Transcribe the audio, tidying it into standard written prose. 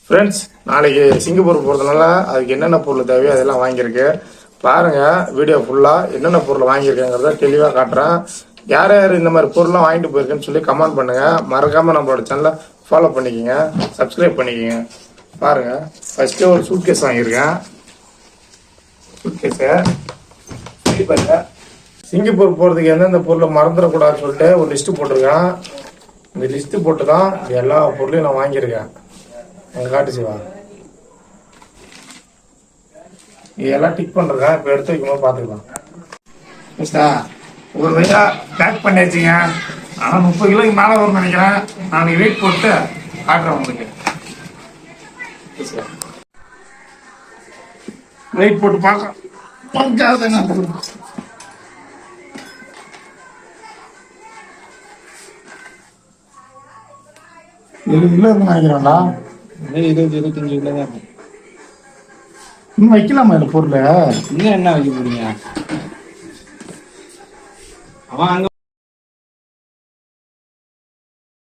Friends, நாளைக்கு Singapore போகிறதுனால அதுக்கு என்னென்ன பொருள் தேவையோ அதெல்லாம் வாங்கியிருக்கு. பாருங்கள் வீடியோ ஃபுல்லாக என்னென்ன பொருள் வாங்கியிருக்கேங்கிறத தெளிவாக காட்டுறேன். யார் யார் இந்த மாதிரி பொருள்லாம் வாங்கிட்டு போயிருக்குன்னு சொல்லி கமெண்ட் பண்ணுங்கள். மறக்காமல் நம்மளோட சேனலை ஃபாலோ பண்ணிக்கோங்க, சப்ஸ்கிரைப் பண்ணிக்கோங்க. பாருங்கள், ஃபஸ்ட்டு ஒரு சூட்கேஸ் வாங்கியிருக்கேன். சூட்கேஸை சிங்கப்பூர் போகிறதுக்கு எந்தெந்த பொருளை மறந்துடக்கூடாதுன்னு சொல்லிட்டு ஒரு லிஸ்ட்டு போட்டிருக்கேன். இந்த லிஸ்ட்டு போட்டு தான் எல்லா பொருளையும் நான் வாங்கியிருக்கேன். காட்டு சிவா, இதெல்லாம் டிக் பண்றதா இப்ப எடுத்து வைக்கும்போது பாத்துக்கலாம். ஒரு வழியா பேக் பண்ணி வச்சுங்க. ஆனா 30 கிலோக்கு மேல வரும்னு நினைக்கிறேன். நான் வெயிட் போட்டு காட்டுறேன் உங்களுக்கு. வெயிட் போட்டு பார்க்கலாம். 7 கிலோ நினைக்கிறேன்டா. 20-25 கிலோ தான் இருக்கும். இன்னும் வைக்கலாமா இந்த பொருள்? இன்னும் என்ன வைக்க போறீங்க? அவன் அங்க